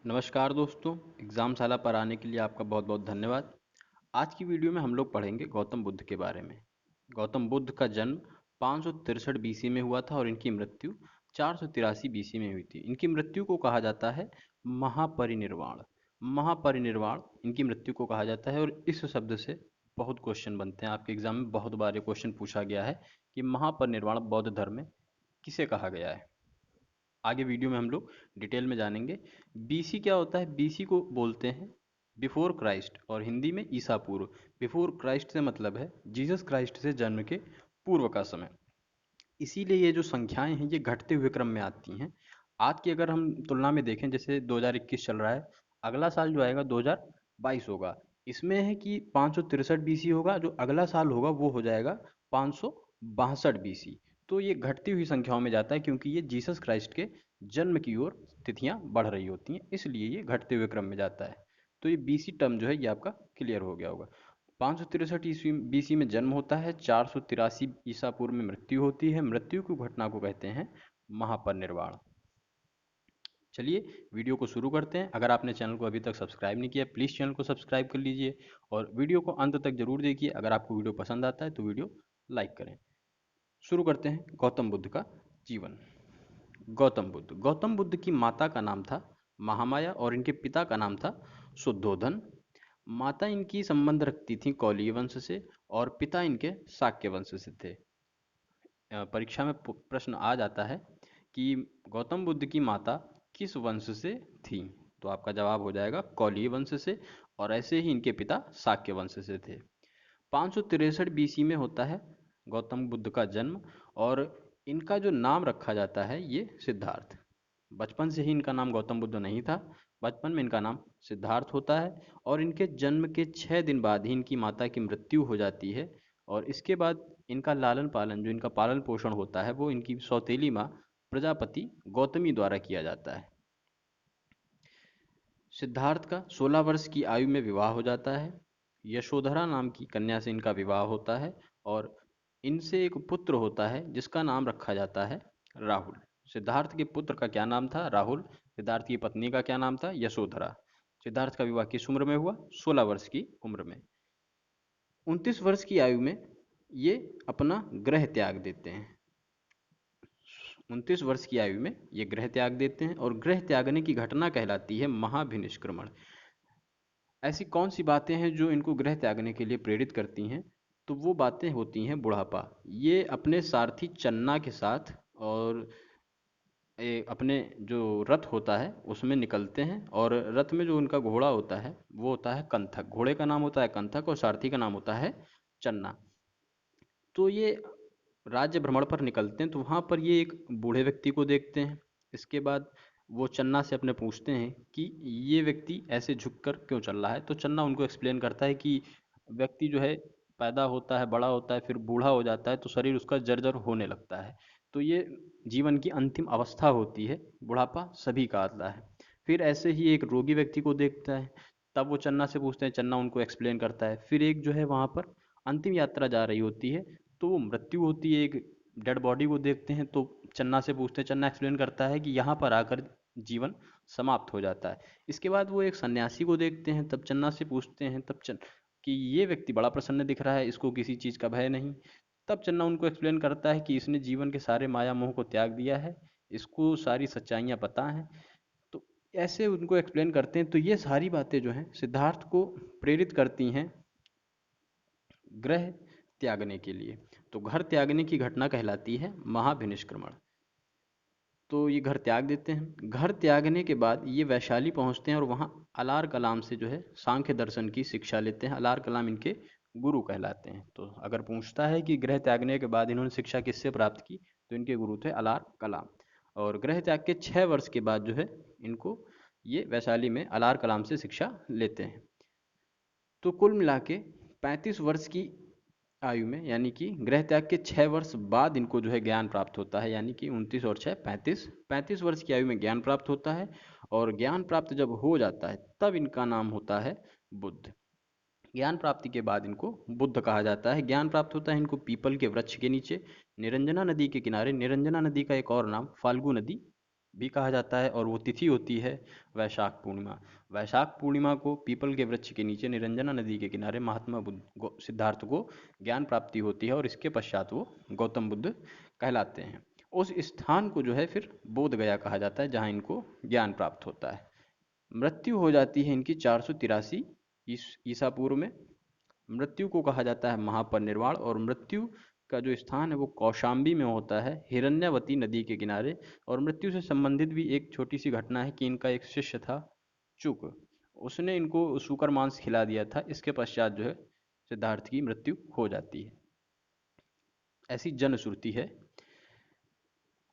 नमस्कार दोस्तों, एग्ज़ामशाला पर आने के लिए आपका बहुत बहुत धन्यवाद। आज की वीडियो में हम लोग पढ़ेंगे गौतम बुद्ध के बारे में। गौतम बुद्ध का जन्म 563 बीसी में हुआ था और इनकी मृत्यु 483 बीसी में हुई थी। इनकी मृत्यु को कहा जाता है महापरिनिर्वाण। महापरिनिर्वाण इनकी मृत्यु को कहा जाता है और इस शब्द से बहुत क्वेश्चन बनते हैं। आपके एग्जाम में बहुत बार ये क्वेश्चन पूछा गया है कि महापरिनिर्वाण बौद्ध धर्म में किसे कहा गया है। आगे वीडियो में हम लोग डिटेल में जानेंगे। बीसी क्या होता है? बीसी को बोलते हैं बिफोर क्राइस्ट और हिंदी में ईसा पूर्व। बिफोर क्राइस्ट से मतलब है जीसस क्राइस्ट से जन्म के पूर्व का समय। इसीलिए ये जो संख्याएं हैं ये घटते हुए क्रम में आती हैं। आज की अगर हम तुलना में देखें, जैसे 2021 चल रहा है, अगला साल जो आएगा 2022 होगा। इसमें है कि 563 बीसी होगा, जो अगला साल होगा वो हो जाएगा 562 बीसी। तो ये घटती हुई संख्याओं में जाता है क्योंकि ये जीसस क्राइस्ट के जन्म की ओर तिथियां बढ़ रही होती हैं, इसलिए ये घटते हुए क्रम में जाता है। तो ये बीसी टर्म जो है ये आपका क्लियर हो गया होगा। 563 ईस्वी बीसी में जन्म होता है, 483 ईसा पूर्व में मृत्यु होती है। मृत्यु की घटना को कहते हैं महापरिनिर्वाण। चलिए वीडियो को शुरू करते हैं। अगर आपने चैनल को अभी तक सब्सक्राइब नहीं किया, प्लीज़ चैनल को सब्सक्राइब कर लीजिए और वीडियो को अंत तक जरूर देखिए। अगर आपको वीडियो पसंद आता है तो वीडियो लाइक करें। शुरू करते हैं गौतम बुद्ध का जीवन। गौतम बुद्ध की माता का नाम था महामाया और इनके पिता का नाम था शुद्धोधन। माता इनकी संबंध रखती थी कौलीय वंश से और पिता इनके शाक्य वंश से थे। परीक्षा में प्रश्न आ जाता है कि गौतम बुद्ध की माता किस वंश से थी, तो आपका जवाब हो जाएगा कौलीय वंश से, और ऐसे ही इनके पिता शाक्य वंश से थे। 563 बीसी में होता है गौतम बुद्ध का जन्म और इनका जो नाम रखा जाता है ये सिद्धार्थ। बचपन से ही इनका नाम गौतम बुद्ध नहीं था, बचपन में इनका नाम सिद्धार्थ होता है और इनके जन्म के 6 दिन बाद ही इनकी माता की मृत्यु हो जाती है। और इसके बाद इनका लालन पालन, जो इनका पालन पोषण होता है, वो इनकी सौतेली माँ प्रजापति गौतमी द्वारा किया जाता है। सिद्धार्थ का 16 वर्ष की आयु में विवाह हो जाता है। यशोधरा नाम की कन्या से इनका विवाह होता है और इनसे एक पुत्र होता है जिसका नाम रखा जाता है राहुल। सिद्धार्थ के पुत्र का क्या नाम था? राहुल। सिद्धार्थ की पत्नी का क्या नाम था? यशोधरा। सिद्धार्थ का विवाह किस उम्र में हुआ? 16 वर्ष की उम्र में। 29 वर्ष की आयु में ये अपना गृह त्याग देते हैं। 29 वर्ष की आयु में ये गृह त्याग देते हैं और गृह त्यागने की घटना कहलाती है महाभिनिष्क्रमण। ऐसी कौन सी बातें हैं जो इनको गृह त्यागने के लिए प्रेरित करती हैं? तो वो बातें होती हैं बुढ़ापा। ये अपने सारथी चन्ना के साथ और अपने जो रथ होता है उसमें निकलते हैं और रथ में जो उनका घोड़ा होता है वो होता है कंथक। घोड़े का नाम होता है कंथक और सारथी का नाम होता है चन्ना। तो ये राज्य भ्रमण पर निकलते हैं तो वहाँ पर ये एक बूढ़े व्यक्ति को देखते हैं। इसके बाद वो चन्ना से अपने पूछते हैं कि ये व्यक्ति ऐसे झुककर क्यों चल रहा है। तो चन्ना उनको एक्सप्लेन करता है कि व्यक्ति जो है पैदा होता है, बड़ा होता है, फिर बूढ़ा हो जाता है तो शरीर उसका जर्जर होने लगता है। तो ये जीवन की अंतिम अवस्था होती है, बुढ़ापा सभी का आता है। फिर ऐसे ही एक रोगी व्यक्ति को देखता है, तब वो चन्ना से पूछते हैं, चन्ना उनको एक्सप्लेन करता है। फिर एक जो है वहाँ पर अंतिम यात्रा जा रही होती है तो वो मृत्यु होती है, एक डेड बॉडी को देखते हैं तो चन्ना से पूछते हैं, चन्ना एक्सप्लेन करता है कि यहाँ पर आकर जीवन समाप्त हो जाता है। इसके बाद वो एक सन्यासी को देखते हैं, तब चन्ना से पूछते हैं कि ये व्यक्ति बड़ा प्रसन्न दिख रहा है, इसको किसी चीज़ का भय नहीं। तब चन्ना उनको एक्सप्लेन करता है कि इसने जीवन के सारे माया मोह को त्याग दिया है, इसको सारी सच्चाइयाँ पता हैं। तो ऐसे उनको एक्सप्लेन करते हैं। तो ये सारी बातें जो हैं सिद्धार्थ को प्रेरित करती हैं गृह त्यागने के लिए। तो घर त्यागने की घटना कहलाती है महाभिनिष्क्रमण। तो ये घर त्याग देते हैं। घर त्यागने के बाद ये वैशाली पहुंचते हैं और वहाँ अलार कलाम से जो है सांख्य दर्शन की शिक्षा लेते हैं। अलार कलाम इनके गुरु कहलाते हैं। तो अगर पूछता है कि गृह त्यागने के बाद इन्होंने शिक्षा किससे प्राप्त की, तो इनके गुरु थे अलार कलाम। और गृह त्याग के 6 वर्ष के बाद जो है इनको ये वैशाली में अलार कलाम से शिक्षा लेते हैं। तो कुल मिला के 35 वर्ष की आयु में, यानी कि गृह त्याग के 6 वर्ष बाद इनको जो है ज्ञान प्राप्त होता है। यानी कि 29 और 6 35, 35 वर्ष की आयु में ज्ञान प्राप्त होता है। और ज्ञान प्राप्त जब हो जाता है तब इनका नाम होता है बुद्ध। ज्ञान प्राप्ति के बाद इनको बुद्ध कहा जाता है। ज्ञान प्राप्त होता है इनको पीपल के वृक्ष के नीचे, निरंजना नदी के किनारे। निरंजना नदी का एक और नाम फाल्गु नदी भी कहा जाता है, और वो तिथि होती है वैशाख पूर्णिमा। वैशाख पूर्णिमा को पीपल के वृक्ष के नीचे निरंजना नदी के किनारे महात्मा सिद्धार्थ को ज्ञान प्राप्ति होती है, और इसके पश्चात वो गौतम बुद्ध कहलाते हैं। उस स्थान को जो है फिर बोध गया कहा जाता है, जहाँ इनको ज्ञान प्राप्त होता है। मृत्यु हो जाती है इनकी 483 ईसा पूर्व में। मृत्यु को कहा जाता है महापरिनिर्वाण, और मृत्यु का जो स्थान है वो कौशाम्बी में होता है, हिरण्यवती नदी के किनारे। और मृत्यु से संबंधित भी एक छोटी सी घटना है कि इनका एक शिष्य था चुक, उसने इनको सूकर मांस खिला दिया था। इसके पश्चात जो है सिद्धार्थ की मृत्यु हो जाती है, ऐसी जनश्रुति है।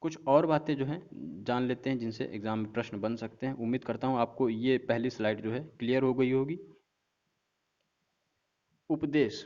कुछ और बातें जो हैं जान लेते हैं जिनसे एग्जाम में प्रश्न बन सकते हैं। उम्मीद करता हूँ आपको ये पहली स्लाइड जो है क्लियर हो गई होगी। उपदेश।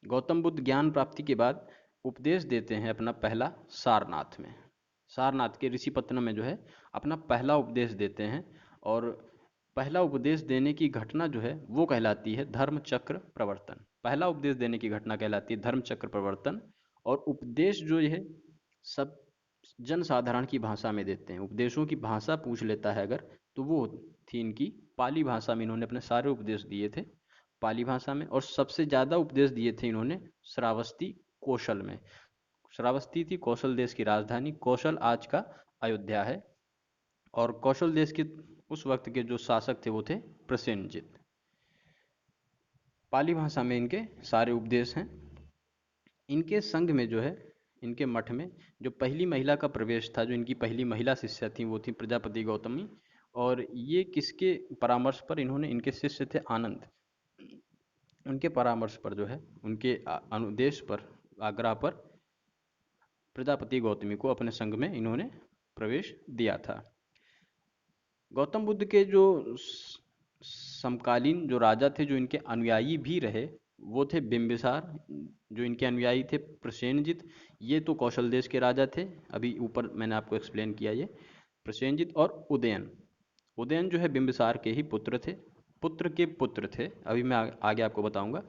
गौतम बुद्ध ज्ञान प्राप्ति के बाद उपदेश देते हैं अपना पहला सारनाथ में। सारनाथ के ऋषिपत्तनम में जो है अपना पहला उपदेश देते हैं, और पहला उपदेश देने की घटना जो है वो कहलाती है धर्म चक्र प्रवर्तन। पहला उपदेश देने की घटना कहलाती है धर्म चक्र प्रवर्तन। और उपदेश जो है सब जन साधारण की भाषा में देते हैं। उपदेशों की भाषा पूछ लेता है अगर, तो वो थी इनकी पाली भाषा में। इन्होंने अपने सारे उपदेश दिए थे पाली भाषा में, और सबसे ज़्यादा उपदेश दिए थे इन्होंने श्रावस्ती कौशल में। श्रावस्ती थी कौशल देश की राजधानी। कौशल आज का अयोध्या है। और कौशल देश के उस वक्त के जो शासक थे वो थे प्रसेनजित। पाली भाषा में इनके सारे उपदेश हैं। इनके संघ में जो है, इनके मठ में जो पहली महिला का प्रवेश था, जो इनकी पहली महिला शिष्या थी, वो थी प्रजापति गौतमी। और ये किसके परामर्श पर, इन्होंने, इनके शिष्य थे आनंद, उनके परामर्श पर जो है, उनके अनुदेश पर, आग्रह पर प्रजापति गौतमी को अपने संघ में इन्होंने प्रवेश दिया था। गौतम बुद्ध के जो समकालीन जो राजा थे, जो इनके अनुयायी भी रहे, वो थे बिंबिसार। जो इनके अनुयायी थे प्रसेनजित, ये तो कौशल देश के राजा थे। अभी ऊपर मैंने आपको एक्सप्लेन किया ये प्रसेनजित। और उदयन, उदयन जो है बिंबिसार के ही पुत्र थे, पुत्र के पुत्र थे। अभी मैं आगे आपको बताऊंगा।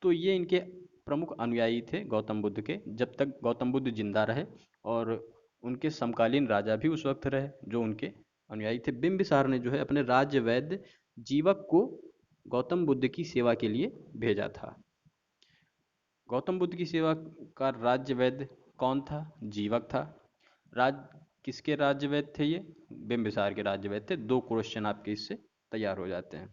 तो ये इनके प्रमुख अनुयायी थे गौतम बुद्ध के, जब तक गौतम बुद्ध जिंदा रहे। और उनके समकालीन राजा भी उस वक्त रहे जो उनके अनुयायी थे। बिंबिसार ने जो है अपने राज्य वैद्य जीवक को गौतम बुद्ध की सेवा के लिए भेजा था। गौतम बुद्ध की सेवा का राज्य वैद्य कौन था? जीवक था। राज किसके राज्य वैद्य थे ये? बिंबिसार के राज्य वैद्य थे। 2 क्वेश्चन आपके इससे तैयार हो जाते हैं।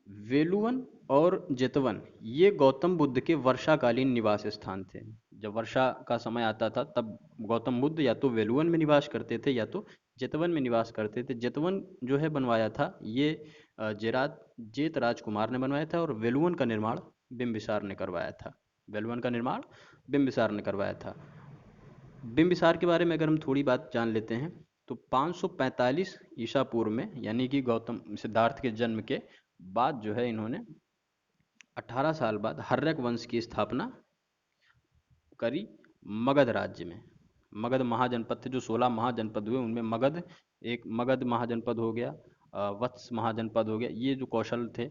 वेलुवन और जेतवन ये गौतम बुद्ध के वर्षाकालीन निवास स्थान थे। जब वर्षा का समय आता था तब गौतम बुद्ध या तो वेलुवन में निवास करते थे या तो जेतवन में निवास करते थे। जेतवन जो है बनवाया था ये जेत राजकुमार ने बनवाया था, और वेलुवन का निर्माण बिंबिसार ने करवाया था। वेलुवन का निर्माण बिंबिसार ने करवाया था। बिंबिसार के बारे में अगर हम थोड़ी बात जान लेते हैं, तो 545 ईसा पूर्व में, यानी कि गौतम सिद्धार्थ के जन्म के बाद जो है, इन्होंने 18 साल बाद हर्यक वंश की स्थापना करी मगध राज्य में। मगध महाजनपद थे, जो 16 महाजनपद हुए उनमें मगध एक, मगध महाजनपद हो गया, वत्स महाजनपद हो गया। ये जो कौशल थे,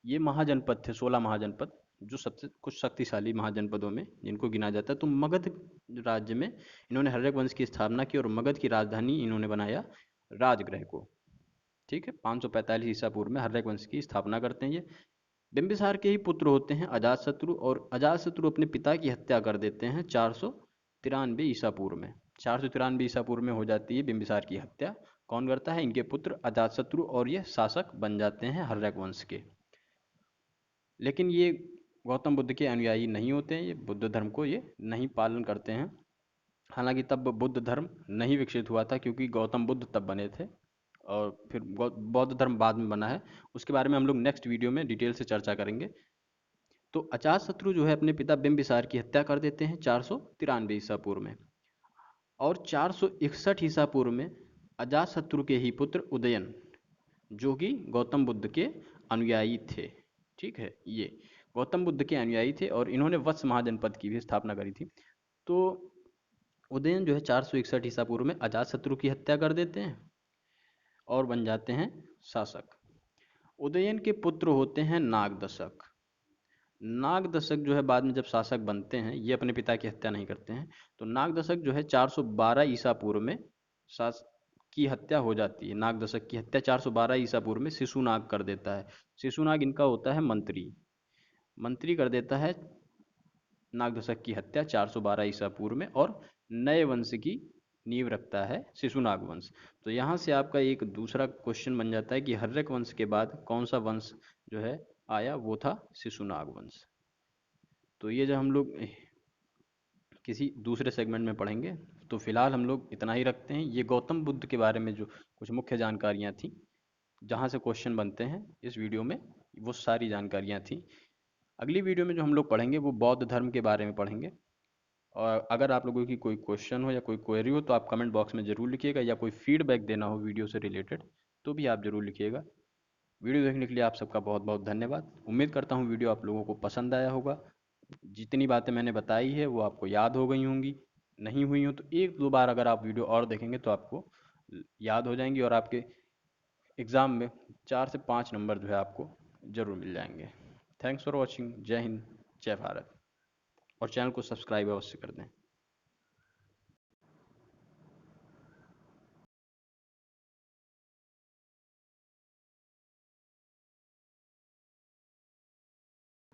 ये महाजनपद थे, 16 महाजनपद, जो सबसे कुछ शक्तिशाली महाजनपदों में जिनको गिना जाता है। तो मगध राज्य में इन्होंने हर्यक वंश की स्थापना की, और मगध की राजधानी इन्होंने बनाया राजगृह को। ठीक है, 545 ईसा पूर्व में हर्यक वंश की स्थापना करते हैं ये। बिंबिसार के ही पुत्र होते हैं अजातशत्रु, और अजातशत्रु अपने पिता की हत्या कर देते हैं 493 ईसा पूर्व में। 493 ईसा पूर्व में हो जाती है बिंबिसार की हत्या। कौन करता है? इनके पुत्र अजातशत्रु, और ये शासक बन जाते हैं हर्यक वंश के। लेकिन ये गौतम बुद्ध के अनुयायी नहीं होते हैं, ये बुद्ध धर्म को ये नहीं पालन करते हैं। हालांकि तब बुद्ध धर्म नहीं विकसित हुआ था, क्योंकि गौतम बुद्ध तब बने थे, और फिर बौद्ध धर्म बाद में बना है। उसके बारे में हम लोग नेक्स्ट वीडियो में डिटेल से चर्चा करेंगे। तो अजातशत्रु जो है अपने पिता बिंबिसार की हत्या कर देते हैं 493 ईसा पूर्व में। और 461 ईसा पूर्व में अजातशत्रु के ही पुत्र उदयन, जो कि गौतम बुद्ध के अनुयायी थे, ठीक है, ये गौतम बुद्ध के अनुयायी थे, और इन्होंने वत्स महाजनपद की भी स्थापना करी थी। तो उदयन जो है 461 ईसा पूर्व में अजातशत्रु की हत्या कर देते हैं और बन जाते हैं शासक। उदयन के पुत्र होते हैं नागदशक। नागदशक जो है बाद में जब शासक बनते हैं, ये अपने पिता की हत्या नहीं करते हैं। तो नागदशक जो है 412 ईसा पूर्व में सास की हत्या हो जाती है, नाग दशक की हत्या 412 ईसा पूर्व में शिशुनाग कर देता है। शिशुनाग इनका होता है मंत्री। मंत्री कर देता है नागदशक की हत्या 412 ईसा पूर्व में, और नए वंश की नींव रखता है शिशुनाग वंश। तो यहाँ से आपका एक दूसरा क्वेश्चन बन जाता है कि हर्यक वंश के बाद कौन सा वंश जो है आया, वो था शिशुनाग वंश। तो ये जब हम लोग किसी दूसरे सेगमेंट में पढ़ेंगे, तो फिलहाल हम लोग इतना ही रखते हैं। ये गौतम बुद्ध के बारे में जो कुछ मुख्य जानकारियाँ थी, जहाँ से क्वेश्चन बनते हैं इस वीडियो में, वो सारी जानकारियाँ थी। अगली वीडियो में जो हम लोग पढ़ेंगे वो बौद्ध धर्म के बारे में पढ़ेंगे। और अगर आप लोगों की कोई क्वेश्चन हो या कोई क्वेरी हो तो आप कमेंट बॉक्स में ज़रूर लिखिएगा, या कोई फीडबैक देना हो वीडियो से रिलेटेड तो भी आप ज़रूर लिखिएगा। वीडियो देखने के लिए आप सबका बहुत बहुत धन्यवाद। उम्मीद करता हूँ वीडियो आप लोगों को पसंद आया होगा। जितनी बातें मैंने बताई है वो आपको याद हो गई होंगी, नहीं हुई हो तो एक दो बार अगर आप वीडियो और देखेंगे तो आपको याद हो जाएंगी, और आपके एग्ज़ाम में 4 से 5 नंबर जो है आपको ज़रूर मिल जाएंगे। Thanks for watching. जय हिंद, जय भारत। और चैनल को सब्सक्राइब अवश्य कर दें।